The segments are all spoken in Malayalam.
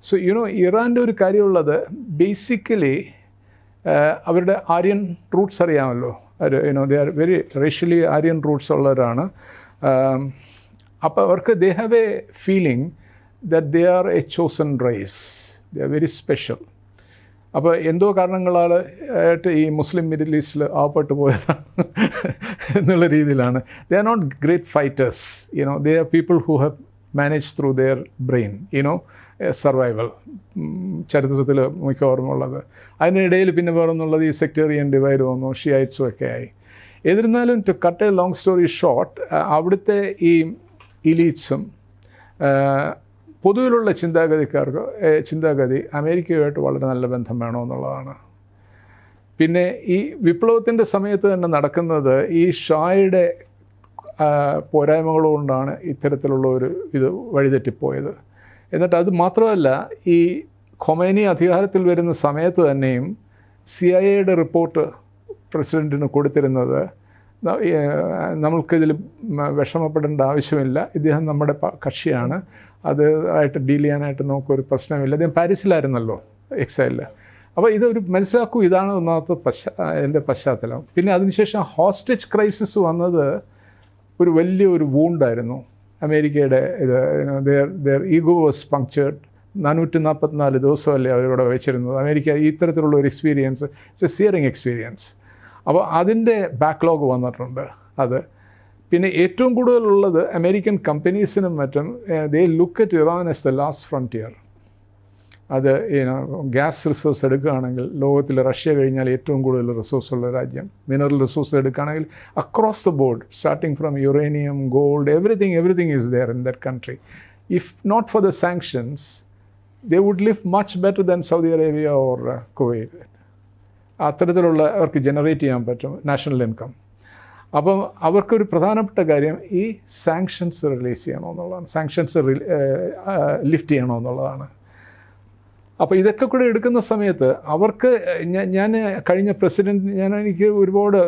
സോ ഇറാൻ്റെ ഒരു കാര്യമുള്ളത് ബേസിക്കലി അവരുടെ ആര്യൻ റൂട്ട്സ് അറിയാമല്ലോ. They are very racially Aryan roots ഉള്ളവരാണ്. അപ്പോൾ അവർക്ക് they have a feeling that they are a chosen race, they are very special. അപ്പോൾ എന്തോ കാരണങ്ങളാൽ ആയിട്ട് ഈ മുസ്ലിം മിഡിൽ ഈസ്റ്റിൽ ആവപ്പെട്ടു പോയതാണ് എന്നുള്ള രീതിയിലാണ്. They are not great fighters, they are people who have manage through their brain, survival ചരിത്രത്തിൽ മിക്കവാറും ഉള്ളത്. അതിനിടയിൽ പിന്നെ വേറൊന്നുള്ളത് ഈ സെക്ടേറിയൻ ഡിവൈഡ് വന്നു, ഷിയൈറ്റ്സും ഒക്കെ ആയി. എന്നിരുന്നാലും to cut a long story short, അവിടുത്തെ ഈ ഇലീറ്റ്സും പൊതുവിലുള്ള ചിന്താഗതി അമേരിക്കയുമായിട്ട് വളരെ നല്ല ബന്ധം വേണമെന്നുള്ളതാണ്. പിന്നെ ഈ വിപ്ലവത്തിൻ്റെ സമയത്ത് തന്നെ നടക്കുന്നത് ഈ ഷായുടെ പോരായ്മകൾ കൊണ്ടാണ് ഇത്തരത്തിലുള്ള ഒരു ഇത് വഴിതെറ്റിപ്പോയത്. എന്നിട്ട് അത് മാത്രമല്ല, ഈ ഖൊമൈനി അധികാരത്തിൽ വരുന്ന സമയത്ത് തന്നെയും CIA റിപ്പോർട്ട് പ്രസിഡൻറ്റിന് കൊടുത്തിരുന്നത്, നമ്മൾക്കിതിൽ വിഷമപ്പെടേണ്ട ആവശ്യമില്ല, ഇദ്ദേഹം നമ്മുടെ കക്ഷിയാണ്, അത് ആയിട്ട് ഡീൽ ചെയ്യാനായിട്ട് നമുക്കൊരു പ്രശ്നമില്ല. അദ്ദേഹം പാരീസിലായിരുന്നല്ലോ എക്സൈലിൽ. അപ്പോൾ ഇതൊരു മനസ്സിലാക്കൂ, ഇതാണ് ഒന്നാമത്തെ എൻ്റെ പശ്ചാത്തലം. പിന്നെ അതിനുശേഷം ഹോസ്റ്റേജ് ക്രൈസിസ് വന്നത് ഒരു വലിയൊരു വൂണ്ടായിരുന്നു അമേരിക്കയുടെ. There ego was പങ്ക്ചേർഡ്. 444 ദിവസമല്ലേ അവരിവിടെ വെച്ചിരുന്നത്. അമേരിക്ക ഇത്തരത്തിലുള്ള ഒരു എക്സ്പീരിയൻസ്, ഇറ്റ്സ് എ സിയറിങ് എക്സ്പീരിയൻസ്. അപ്പോൾ അതിൻ്റെ ബാക്ക്ലോഗ് വന്നിട്ടുണ്ട്. അത് പിന്നെ ഏറ്റവും കൂടുതലുള്ളത് അമേരിക്കൻ കമ്പനീസിനും മറ്റും, they look at Iran as the last frontier. അത് ഗ്യാസ് റിസോഴ്സ് എടുക്കുകയാണെങ്കിൽ ലോകത്തിൽ റഷ്യ കഴിഞ്ഞാൽ ഏറ്റവും കൂടുതൽ റിസോഴ്സ് ഉള്ള രാജ്യം. മിനറൽ റിസോഴ്സ് എടുക്കുകയാണെങ്കിൽ across the board, starting from uranium, gold, everything is there in that country. If not for the sanctions they would live much better than Saudi Arabia or Kuwait. അത്തരത്തിലുള്ള അവർക്ക് ജനറേറ്റ് ചെയ്യാൻ പറ്റും നാഷണൽ ഇൻകം. അപ്പം അവർക്കൊരു പ്രധാനപ്പെട്ട കാര്യം ഈ സാങ്ഷൻസ് റിലീസ് ചെയ്യണമെന്നുള്ളതാണ്, സാങ്ഷൻസ് ലിഫ്റ്റ് ചെയ്യണമെന്നുള്ളതാണ്. അപ്പോൾ ഇതൊക്കെ കൂടെ എടുക്കുന്ന സമയത്ത് അവർക്ക് ഞാൻ കഴിഞ്ഞ എനിക്ക് ഒരുപാട്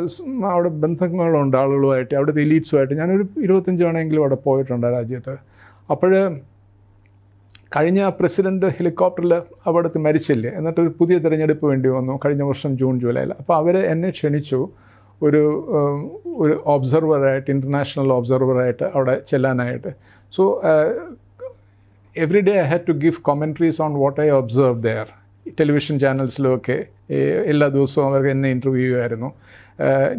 അവിടെ ബന്ധങ്ങളുണ്ട് ആളുകളുമായിട്ട്, അവിടുത്തെ എലീറ്റ്സുമായിട്ട്. ഞാനൊരു 25 തവണയെങ്കിലും അവിടെ പോയിട്ടുണ്ട് ആ രാജ്യത്ത്. അപ്പോൾ കഴിഞ്ഞ പ്രസിഡൻറ്റ് ഹെലികോപ്റ്ററിൽ അവിടുത്തെ മരിച്ചില്ലേ, എന്നിട്ടൊരു പുതിയ തിരഞ്ഞെടുപ്പ് വേണ്ടി വന്നു കഴിഞ്ഞ വർഷം ജൂൺ ജൂലൈയിൽ. അപ്പോൾ അവർ എന്നെ ക്ഷണിച്ചു ഒരു ഒബ്സർവറായിട്ട്, ഇൻ്റർനാഷണൽ ഒബ്സർവറായിട്ട് അവിടെ ചെല്ലാനായിട്ട്. So every day I had to give commentaries on what I observe there. Television ചാനൽസിലുമൊക്കെ എല്ലാ ദിവസവും അവർക്ക് എന്നെ ഇൻ്റർവ്യൂ ചെയ്യുമായിരുന്നു,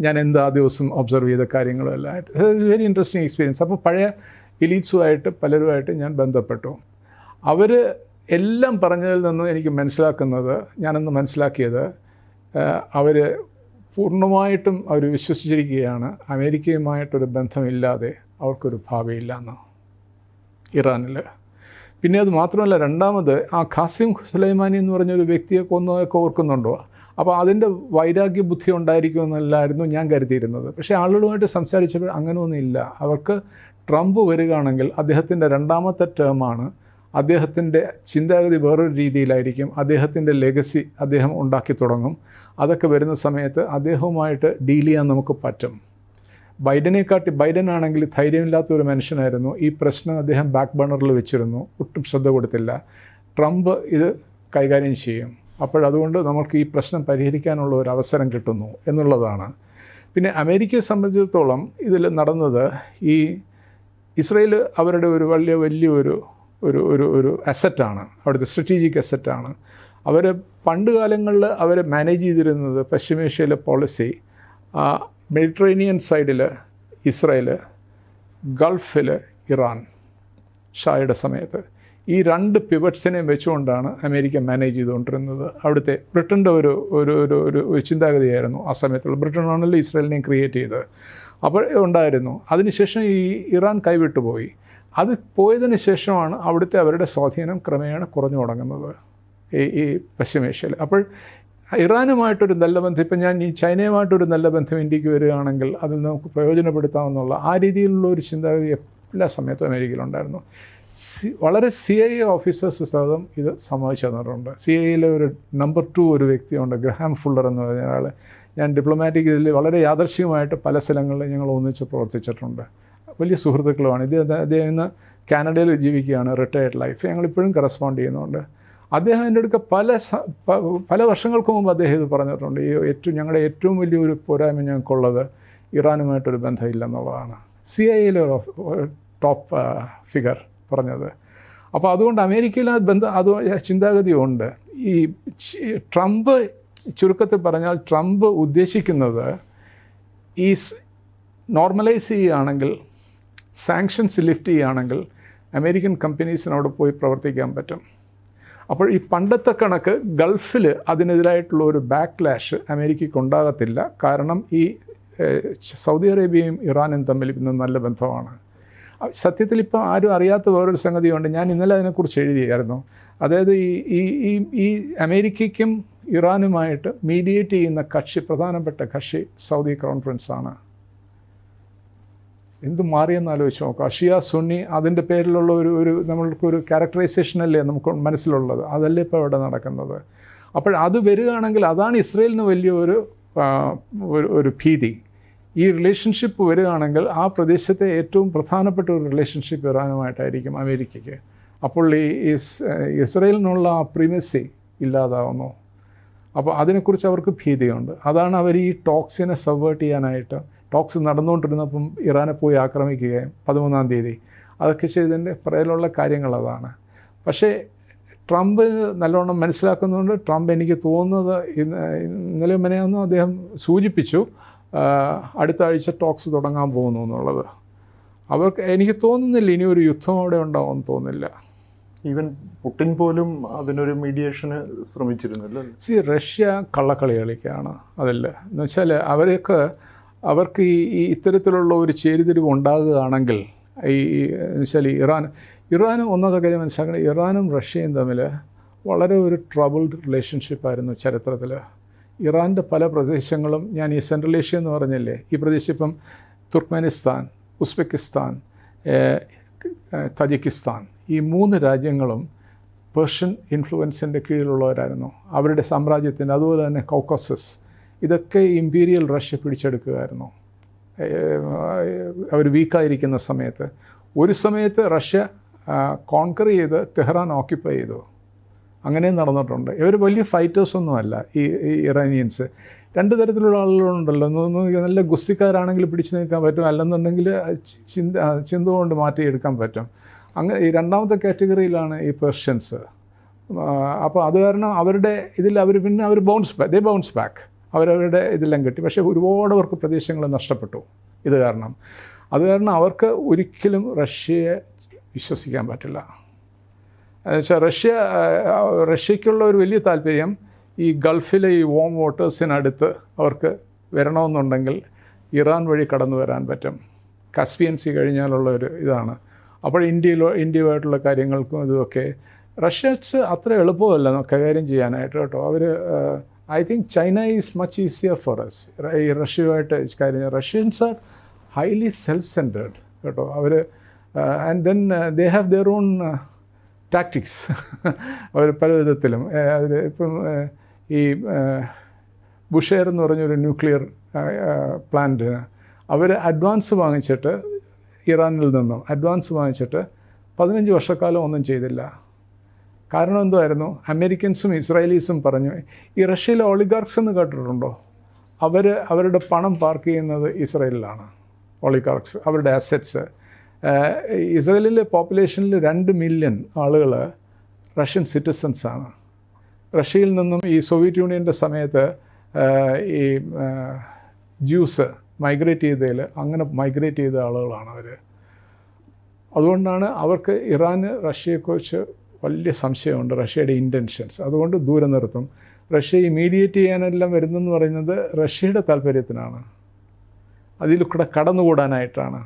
ഞാൻ എന്താ ദിവസം ഒബ്സർവ് ചെയ്ത കാര്യങ്ങളും എല്ലാം ആയിട്ട്. Very interesting experience. അപ്പോൾ പഴയ എലീറ്റ്സുമായിട്ട് പലരുമായിട്ട് ഞാൻ ബന്ധപ്പെട്ടു. അവർ എല്ലാം പറഞ്ഞതിൽ നിന്നും എനിക്ക് ഞാനന്ന് മനസ്സിലാക്കിയത്, അവർ പൂർണ്ണമായിട്ടും അവർ വിശ്വസിച്ചിരിക്കുകയാണ് അമേരിക്കയുമായിട്ടൊരു ബന്ധമില്ലാതെ അവർക്കൊരു ഭാവിയില്ലെന്ന് ഇറാനിൽ. പിന്നെ അത് മാത്രമല്ല, രണ്ടാമത് ആ ഖാസിം സുലൈമാനി എന്ന് പറഞ്ഞൊരു വ്യക്തിയെ കൊന്നതൊക്കെ ഓർക്കുന്നുണ്ടോ? അപ്പോൾ അതിൻ്റെ വൈരാഗ്യ ബുദ്ധി ഉണ്ടായിരിക്കുമെന്നല്ലായിരുന്നു ഞാൻ കരുതിയിരുന്നത്. പക്ഷേ ആളുകളുമായിട്ട് സംസാരിച്ചപ്പോൾ അങ്ങനെയൊന്നുമില്ല. അവർക്ക് ട്രംപ് വരികയാണെങ്കിൽ അദ്ദേഹത്തിൻ്റെ രണ്ടാമത്തെ ടേമാണ്, അദ്ദേഹത്തിൻ്റെ ചിന്താഗതി വേറൊരു രീതിയിലായിരിക്കും, അദ്ദേഹത്തിൻ്റെ ലെഗസി അദ്ദേഹം ഉണ്ടാക്കി തുടങ്ങും. അതൊക്കെ വരുന്ന സമയത്ത് അദ്ദേഹവുമായിട്ട് ഡീൽ ചെയ്യാൻ നമുക്ക് പറ്റും. ബൈഡൻ ആണെങ്കിൽ ധൈര്യമില്ലാത്തൊരു മനുഷ്യനായിരുന്നു. ഈ പ്രശ്നം അദ്ദേഹം ബാക്ക് ബർണറിൽ വെച്ചിരുന്നു, ഒട്ടും ശ്രദ്ധ കൊടുത്തില്ല. ട്രംപ് ഇത് കൈകാര്യം ചെയ്യും. അപ്പോഴതുകൊണ്ട് നമുക്ക് ഈ പ്രശ്നം പരിഹരിക്കാനുള്ള ഒരു അവസരം കിട്ടുന്നു എന്നുള്ളതാണ്. പിന്നെ അമേരിക്കയെ സംബന്ധിച്ചിടത്തോളം ഇതിൽ നടന്നത്, ഈ ഇസ്രയേൽ അവരുടെ ഒരു വലിയൊരു അസറ്റാണ്, അവിടുത്തെ സ്ട്രാറ്റജിക് അസറ്റാണ്. അവർ പണ്ട് കാലങ്ങളിൽ അവർ മാനേജ് ചെയ്തിരുന്നത് പശ്ചിമേഷ്യയിലെ പോളിസി, മെഡിറ്ററേനിയൻ സൈഡിൽ ഇസ്രയേൽ, ഗൾഫിൽ ഇറാൻ ഷായുടെ സമയത്ത്. ഈ രണ്ട് പിവറ്റ്സിനെയും വെച്ചുകൊണ്ടാണ് അമേരിക്ക മാനേജ് ചെയ്തുകൊണ്ടിരുന്നത്. അവിടുത്തെ ബ്രിട്ടൻ്റെ ഒരു ചിന്താഗതിയായിരുന്നു ആ സമയത്തുള്ള. ബ്രിട്ടനാണല്ലോ ഇസ്രയേലിനെയും ക്രിയേറ്റ് ചെയ്തത്. അപ്പോൾ ഉണ്ടായിരുന്നു. അതിനുശേഷം ഈ ഇറാൻ കൈവിട്ടു പോയി. അത് പോയതിന് ശേഷമാണ് അവിടുത്തെ അവരുടെ സ്വാധീനം ക്രമേണ കുറഞ്ഞു തുടങ്ങുന്നത് ഈ പശ്ചിമേഷ്യയിൽ. അപ്പോൾ ഇറാനുമായിട്ടൊരു നല്ല ബന്ധം, ഇപ്പം ഞാൻ ഈ ചൈനയുമായിട്ടൊരു നല്ല ബന്ധം ഇന്ത്യക്ക് വരികയാണെങ്കിൽ അതിൽ നമുക്ക് പ്രയോജനപ്പെടുത്താമെന്നുള്ള ആ രീതിയിലുള്ള ഒരു ചിന്താഗതി എല്ലാ സമയത്തും അമേരിക്കയിലുണ്ടായിരുന്നു. വളരെ CIA ഓഫീസേഴ്സ് സഹിതം ഇത് സമ്മതിച്ചു തന്നിട്ടുണ്ട്. CIA ഒരു നമ്പർ 2 ഒരു വ്യക്തിയുണ്ട്, ഗ്രഹാം ഫുള്ളർ എന്ന് പറഞ്ഞ ആൾ. ഞാൻ ഡിപ്ലോമാറ്റിക് ഇതിൽ വളരെ യാദർശികമായിട്ട് പല സ്ഥലങ്ങളിൽ ഞങ്ങൾ ഒന്നിച്ച് പ്രവർത്തിച്ചിട്ടുണ്ട്. വലിയ സുഹൃത്തുക്കളുമാണ്. അദ്ദേഹം ഇന്ന് കാനഡയിൽ ജീവിക്കുകയാണ്, റിട്ടയർഡ് ലൈഫ്. ഞങ്ങളിപ്പോഴും കറസ്പോണ്ട് ചെയ്യുന്നുണ്ട്. അദ്ദേഹം എൻ്റെ അടുക്ക പല വർഷങ്ങൾക്ക് മുമ്പ് അദ്ദേഹം ഇത് പറഞ്ഞിട്ടുണ്ട്. ഞങ്ങളുടെ ഏറ്റവും വലിയൊരു പോരായ്മ ഞങ്ങൾക്കുള്ളത് ഇറാനുമായിട്ടൊരു ബന്ധമില്ലെന്നുള്ളതാണ്. CIA ടോപ്പ് ഫിഗർ പറഞ്ഞത്. അപ്പോൾ അതുകൊണ്ട് അമേരിക്കയിൽ അത് ചിന്താഗതിയുണ്ട്. ഈ ട്രംപ്, ചുരുക്കത്തിൽ പറഞ്ഞാൽ ട്രംപ് ഉദ്ദേശിക്കുന്നത് ഈ നോർമലൈസ് ചെയ്യുകയാണെങ്കിൽ, സാങ്ഷൻസ് ലിഫ്റ്റ് ചെയ്യുകയാണെങ്കിൽ അമേരിക്കൻ കമ്പനീസിന് അവിടെ പോയി പ്രവർത്തിക്കാൻ പറ്റും. അപ്പോൾ ഈ പണ്ടത്തെ കണക്ക് ഗൾഫിൽ അതിനെതിരായിട്ടുള്ള ഒരു ബാക്ക്ലാഷ് അമേരിക്കയ്ക്ക് ഉണ്ടാകത്തില്ല. കാരണം ഈ സൗദി അറേബ്യയും ഇറാനും തമ്മിൽ ഇന്ന് നല്ല ബന്ധമാണ്. സത്യത്തിൽ ഇപ്പോൾ ആരും അറിയാത്ത വേറൊരു സംഗതിയുണ്ട്. ഞാൻ ഇന്നലെ അതിനെക്കുറിച്ച് എഴുതിയായിരുന്നു. അതായത് ഈ അമേരിക്കയ്ക്കും ഇറാനുമായിട്ട് മീഡിയേറ്റ് ചെയ്യുന്ന പ്രധാനപ്പെട്ട കക്ഷി സൗദി ക്രൗൺ പ്രിൻസാണ്. എന്ത് മാറിയെന്ന് ആലോചിച്ച് നോക്കുക. ഷിയ സുന്നി അതിൻ്റെ പേരിലുള്ള നമ്മൾക്കൊരു ക്യാരക്ടറൈസേഷനല്ലേ നമുക്ക് മനസ്സിലുള്ളത്. അതല്ലേ ഇപ്പോൾ ഇവിടെ നടക്കുന്നത്. അപ്പോൾ അത് വരികയാണെങ്കിൽ അതാണ് ഇസ്രയേലിന് വലിയൊരു ഭീതി. ഈ റിലേഷൻഷിപ്പ് വരികയാണെങ്കിൽ ആ പ്രദേശത്തെ ഏറ്റവും പ്രധാനപ്പെട്ട ഒരു റിലേഷൻഷിപ്പ് ഇറാനുമായിട്ടായിരിക്കും അമേരിക്കയ്ക്ക്. അപ്പോൾ ഈ ഇസ്രയേലിനുള്ള ആ പ്രിമസി ഇല്ലാതാവുന്നു. അപ്പോൾ അതിനെക്കുറിച്ച് അവർക്ക് ഭീതിയുണ്ട്. അതാണ് അവർ ഈ ടോക്സിനെ സബ്വേർട്ട് ചെയ്യാനായിട്ട്, ടോക്സ് നടന്നുകൊണ്ടിരുന്നപ്പം ഇറാനെ പോയി ആക്രമിക്കുകയും 13-ാം തീയതി അതൊക്കെ ചെയ്തതിൻ്റെ പുറകിലുള്ള കാര്യങ്ങൾ അതാണ്. പക്ഷേ ട്രംപ് നല്ലോണം മനസ്സിലാക്കുന്നുണ്ട്. ട്രംപ് എനിക്ക് തോന്നുന്നത് ഇന്നലെ മെനയാന്ന് അദ്ദേഹം സൂചിപ്പിച്ചു അടുത്ത ആഴ്ച ടോക്സ് തുടങ്ങാൻ പോകുന്നു എന്നുള്ളത്. എനിക്ക് തോന്നുന്നില്ല ഇനി ഒരു യുദ്ധം അവിടെ ഉണ്ടാവുമെന്ന് തോന്നുന്നില്ല. ഈവൻ പുടിൻ പോലും അതിനൊരു മീഡിയേഷന് ശ്രമിച്ചിരുന്നില്ല. റഷ്യ കള്ളക്കളി കളിക്കുകയാണ് അതിൽ. എന്ന് വെച്ചാൽ അവർക്ക് ഈ ഇത്തരത്തിലുള്ള ഒരു ചേരിതിരിവ് ഉണ്ടാകുകയാണെങ്കിൽ എന്ന് വെച്ചാൽ ഇറാനും ഒന്നാമത്തെ കാര്യം മനസ്സിലാക്കണം, ഇറാനും റഷ്യയും തമ്മിൽ വളരെ ഒരു ട്രബിൾഡ് റിലേഷൻഷിപ്പായിരുന്നു ചരിത്രത്തിൽ. ഇറാൻ്റെ പല പ്രദേശങ്ങളും, ഞാൻ ഈ സെൻട്രൽ ഏഷ്യ എന്ന് പറഞ്ഞില്ലേ, ഈ പ്രദേശം ഇപ്പം തുർക്ക്മെനിസ്ഥാൻ, ഉസ്ബെക്കിസ്ഥാൻ, തജിക്കിസ്ഥാൻ, ഈ 3 രാജ്യങ്ങളും പേർഷ്യൻ ഇൻഫ്ലുവൻസിൻ്റെ കീഴിലുള്ളവരായിരുന്നു. അവരുടെ സാമ്രാജ്യത്തിൻ്റെ, അതുപോലെ തന്നെ കൗക്കസസ്, ഇതൊക്കെ ഇമ്പീരിയൽ റഷ്യ പിടിച്ചെടുക്കുകയായിരുന്നു അവർ വീക്കായിരിക്കുന്ന സമയത്ത്. ഒരു സമയത്ത് റഷ്യ കോൺകർ ചെയ്ത് തെഹ്റാൻ ഓക്യുപ്പൈ ചെയ്തു. അങ്ങനെ നടന്നിട്ടുണ്ട്. ഇവർ വലിയ ഫൈറ്റേഴ്സൊന്നുമല്ല ഈ ഇറാനിയൻസ്. 2 തരത്തിലുള്ള ആളുകളുണ്ടല്ലോ. നല്ല ഗുസ്തിക്കാരാണെങ്കിൽ പിടിച്ചു നിൽക്കാൻ പറ്റും, അല്ലെന്നുണ്ടെങ്കിൽ ചിന്ത കൊണ്ട് മാറ്റിയെടുക്കാൻ പറ്റും. അങ്ങനെ ഈ 2ാമത്തെ കാറ്റഗറിയിലാണ് ഈ പേർഷ്യൻസ്. അപ്പോൾ അത് കാരണം അവരുടെ ഇതിൽ അവർ ബൗൺസ് ബാക്ക്, അവരവരുടെ ഇതെല്ലാം കിട്ടി. പക്ഷേ ഒരുപാട് അവർക്ക് പ്രദേശങ്ങൾ നഷ്ടപ്പെട്ടു ഇത് കാരണം. അത് കാരണം അവർക്ക് ഒരിക്കലും റഷ്യയെ വിശ്വസിക്കാൻ പറ്റില്ല. എന്നുവെച്ചാൽ റഷ്യയ്ക്കുള്ള ഒരു വലിയ താല്പര്യം ഈ ഗൾഫിലെ ഈ വാം വാട്ടേഴ്സിനടുത്ത് അവർക്ക് വരണമെന്നുണ്ടെങ്കിൽ ഇറാൻ വഴി കടന്നു വരാൻ പറ്റും. കസ്പിയൻ സീ കഴിഞ്ഞാലുള്ള ഒരു ഇതാണ്. അപ്പോൾ ഇന്ത്യയുമായിട്ടുള്ള കാര്യങ്ങൾക്കും ഇതുമൊക്കെ റഷ്യൻസ് അത്ര എളുപ്പമല്ല കൈകാര്യം ചെയ്യാനായിട്ട് കേട്ടോ. I think China is much easier for us. ഈ റഷ്യയുമായിട്ട് കാര്യം, Russians are highly self centred കേട്ടോ. And then they have their own tactics. അവർ പല വിധത്തിലും ഇപ്പം ഈ ബുഷെയർ എന്ന് പറഞ്ഞൊരു ന്യൂക്ലിയർ പ്ലാന്റിന് അവർ അഡ്വാൻസ് വാങ്ങിച്ചിട്ട്, ഇറാനിൽ നിന്നും അഡ്വാൻസ് വാങ്ങിച്ചിട്ട് 15 വർഷക്കാലം ഒന്നും ചെയ്തില്ല. കാരണം എന്തായിരുന്നു? അമേരിക്കൻസും ഇസ്രായേലീസും പറഞ്ഞു, ഈ റഷ്യയിലെ ഒളിഗാർക്സ് എന്ന് കേട്ടിട്ടുണ്ടോ? അവരുടെ പണം പാർക്ക് ചെയ്യുന്നത് ഇസ്രായേലിലാണ്. ഒളിഗാർക്സ് അവരുടെ അസറ്റ്സ്. ഇസ്രായേലിലെ പോപ്പുലേഷനിൽ 2 മില്യൺ ആളുകൾ റഷ്യൻ സിറ്റിസൻസാണ്. റഷ്യയിൽ നിന്നും ഈ സോവിയറ്റ് യൂണിയൻ്റെ സമയത്ത് ഈ ജ്യൂസ് മൈഗ്രേറ്റ് ചെയ്ത ആളുകളാണ് അവർ. അതുകൊണ്ടാണ് അവർക്ക് റഷ്യയെക്കുറിച്ച് വലിയ സംശയമുണ്ട്, റഷ്യയുടെ ഇൻറ്റൻഷൻസ്. അതുകൊണ്ട് ദൂരെ നിർത്തും. റഷ്യയെ മീഡിയേറ്റ് ചെയ്യാനെല്ലാം വരുന്നതെന്ന് പറയുന്നത് റഷ്യയുടെ താല്പര്യത്തിനാണ്, അതിൽ കൂടെ കടന്നുകൂടാനായിട്ടാണ്.